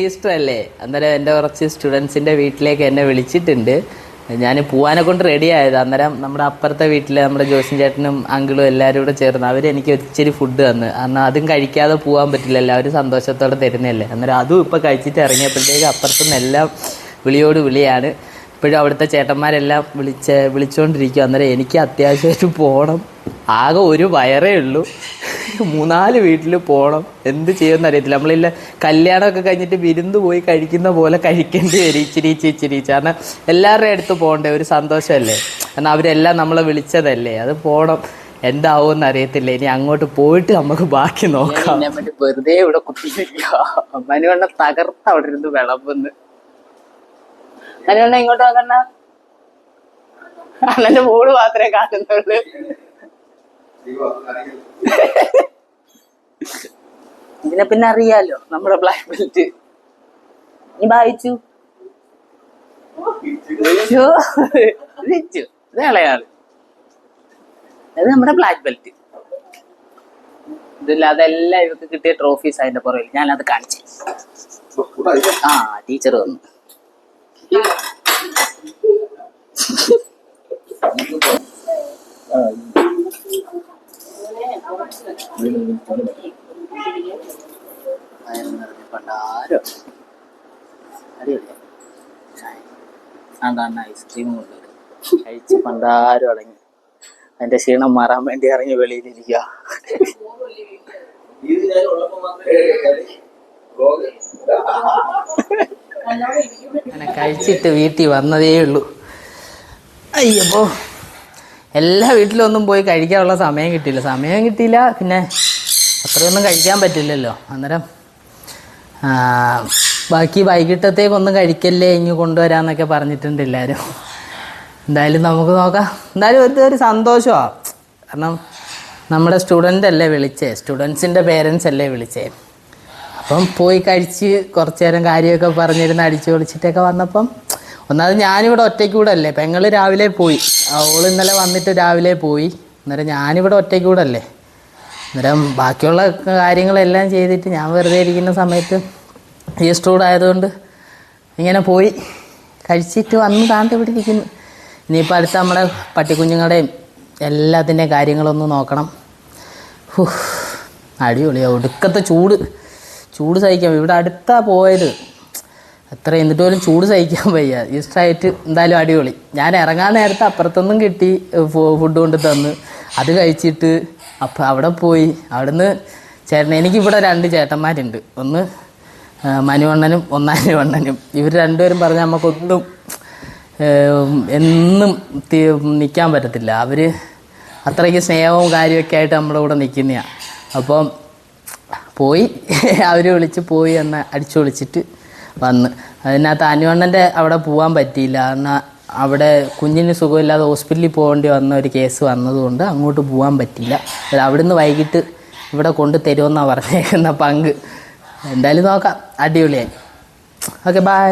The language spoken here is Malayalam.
ഈസ്റ്റർ അല്ലേ, അന്നേരം എൻ്റെ കുറച്ച് സ്റ്റുഡൻസിൻ്റെ വീട്ടിലേക്ക് എന്നെ വിളിച്ചിട്ടുണ്ട്. ഞാൻ പോവാനെ കൊണ്ട് റെഡി ആയത്. അന്നേരം നമ്മുടെ അപ്പുറത്തെ വീട്ടിൽ നമ്മുടെ ജോസിൻ ചേട്ടനും അങ്കിളും എല്ലാവരും കൂടെ ചേർന്ന് അവരെനിക്ക് ഇച്ചിരി ഫുഡ് തന്ന്. കാരണം അതും കഴിക്കാതെ പോകാൻ പറ്റില്ല, എല്ലാവരും സന്തോഷത്തോടെ തരുന്നതല്ലേ. അന്നേരം അതും ഇപ്പോൾ കഴിച്ചിട്ട് ഇറങ്ങിയപ്പോഴത്തേക്ക് അപ്പുറത്തുനിന്ന് എല്ലാം വിളിയോട് വിളിയാണ്. ഇപ്പോഴും അവിടുത്തെ ചേട്ടന്മാരെല്ലാം വിളിച്ചുകൊണ്ടിരിക്കും. അന്നേരം എനിക്ക് അത്യാവശ്യമായിട്ട് പോകണം. ആകെ ഒരു വയറേ ഉള്ളൂ, 3-4 വീട്ടിൽ പോകണം. എന്ത് ചെയ്യുമെന്ന് അറിയത്തില്ല. നമ്മളില്ല കല്യാണമൊക്കെ കഴിഞ്ഞിട്ട് വിരുന്ന് പോയി കഴിക്കുന്ന പോലെ കഴിക്കേണ്ടി വരും, ഇച്ചിരി. കാരണം എല്ലാവരുടെയും അടുത്ത് പോകണ്ടേ, ഒരു സന്തോഷമല്ലേ. കാരണം അവരെല്ലാം നമ്മളെ വിളിച്ചതല്ലേ, അത് പോകണം. എന്താവുമെന്ന് അറിയത്തില്ല. ഇനി അങ്ങോട്ട് പോയിട്ട് നമുക്ക് ബാക്കി നോക്കാം. വെറുതെ ഇവിടെ കുത്തിയിരിക്കുക. മനുവണ്ണ തകർത്ത് അവിടെ ഇരുന്ന് വിളമ്പുന്നു. മനുവണ്ണ ഇങ്ങോട്ട് നോക്കണ്ട, അണ്ണന്റെ മോള് മാത്രമേ കാണുന്നുള്ളൂ. ഇതിനെ പിന്നെ അറിയാലോ, നമ്മുടെ ബ്ലാക്ക് ബെൽറ്റ്. നീ വായിച്ചു ഇളയാണ്, അത് നമ്മുടെ ബ്ലാക്ക് ബെൽറ്റ്. ഇതില്ല, അതെല്ലാം ഇവർക്ക് കിട്ടിയ ട്രോഫീസ് അതിന്റെ പുറകിൽ. ഞാനത് കാണിച്ചു. ആ ടീച്ചർ വന്നു. പണ്ടാരോ അടിപൊളിയാണ്. ഐസ്ക്രീം കൊണ്ടുവരും, കഴിച്ച് പണ്ടാരം അടങ്ങി. അതിന്റെ ക്ഷീണം മാറാൻ വേണ്ടി ഇറങ്ങി വെളിയിലിരിക്കുക. അങ്ങനെ കഴിച്ചിട്ട് വീട്ടിൽ വന്നതേ ഉള്ളൂ. അയ്യപ്പോ എല്ലാ വീട്ടിലൊന്നും പോയി കഴിക്കാനുള്ള സമയം കിട്ടിയില്ല. പിന്നെ അത്രയൊന്നും കഴിക്കാൻ പറ്റില്ലല്ലോ. അന്നേരം ബാക്കി വൈകിട്ടത്തേക്കൊന്നും കഴിക്കല്ലേ, ഇങ്ങ് കൊണ്ടുവരാന്നൊക്കെ പറഞ്ഞിട്ടുണ്ട് എല്ലാവരും. എന്തായാലും നമുക്ക് നോക്കാം. എന്തായാലും ഒരു സന്തോഷമാണ്. കാരണം നമ്മുടെ സ്റ്റുഡൻ്റ് അല്ലേ വിളിച്ചേ, സ്റ്റുഡൻസിൻ്റെ പേരൻസ് അല്ലേ വിളിച്ചേ. അപ്പം പോയി കഴിച്ച് കുറച്ച് നേരം കാര്യമൊക്കെ പറഞ്ഞിരുന്ന് അടിച്ച് പൊളിച്ചിട്ടൊക്കെ വന്നപ്പം ഒന്നാമത് ഞാനിവിടെ ഒറ്റയ്ക്കൂടെ അല്ലേ. പെങ്ങൾ രാവിലെ പോയി, അവൾ ഇന്നലെ വന്നിട്ട് രാവിലെ പോയി. അന്നേരം ഞാനിവിടെ ഒറ്റയ്ക്കൂടെ അല്ലേ. അന്നേരം ബാക്കിയുള്ള കാര്യങ്ങളെല്ലാം ചെയ്തിട്ട് ഞാൻ വെറുതെ ഇരിക്കുന്ന സമയത്ത് ഈസ്റ്റർ ആയതുകൊണ്ട് ഇങ്ങനെ പോയി കഴിച്ചിട്ട് വന്ന് താണ്ട് ഇവിടെ ഇരിക്കുന്നു. ഇനിയിപ്പോൾ അടുത്ത നമ്മളെ പട്ടിക്കുഞ്ഞുങ്ങളുടെയും എല്ലാത്തിൻ്റെയും കാര്യങ്ങളൊന്ന് നോക്കണം. അടിപൊളിയാണ്. ഒടുക്കത്തെ ചൂട് സഹിക്കാം. ഇവിടെ അടുത്താണ് പോയത്, എത്ര എന്നിട്ട് പോലും ചൂട് സഹിക്കാൻ വയ്യ. ഈസ്റ്ററായിട്ട് എന്തായാലും അടിപൊളി. ഞാൻ ഇറങ്ങാൻ നേരത്തെ അപ്പുറത്തൊന്നും കിട്ടി ഫുഡ് കൊണ്ട് തന്ന്, അത് കഴിച്ചിട്ട് അപ്പം അവിടെ പോയി. അവിടുന്ന് എനിക്കിവിടെ 2 ചേട്ടന്മാരുണ്ട്, ഒന്ന് മനുവണ്ണനും ഒന്നാനുവണ്ണനും. ഇവർ രണ്ടുപേരും പറഞ്ഞാൽ നമുക്കൊന്നും എന്നും നിൽക്കാൻ പറ്റത്തില്ല. അവർ അത്രയ്ക്ക് സ്നേഹവും കാര്യമൊക്കെ ആയിട്ട് നമ്മുടെ കൂടെ നിൽക്കുന്നതാണ്. അപ്പം പോയി, അവർ വിളിച്ച് പോയി എന്ന് അടിച്ചു വിളിച്ചിട്ട് വന്ന്. അതിനകത്ത് അനുവണ്ണൻ്റെ അവിടെ പോകാൻ പറ്റിയില്ല. കാരണം അവിടെ കുഞ്ഞിന് സുഖമില്ലാതെ ഹോസ്പിറ്റലിൽ പോകേണ്ടി വന്ന ഒരു കേസ് വന്നതുകൊണ്ട് അങ്ങോട്ട് പോകാൻ പറ്റില്ല. അവിടുന്ന് വൈകിട്ട് ഇവിടെ കൊണ്ട് തരുമെന്നാണ് പറഞ്ഞേക്കുന്ന പങ്ക്. എന്തായാലും നോക്കാം, അടിപൊളിയായി. Okay, by.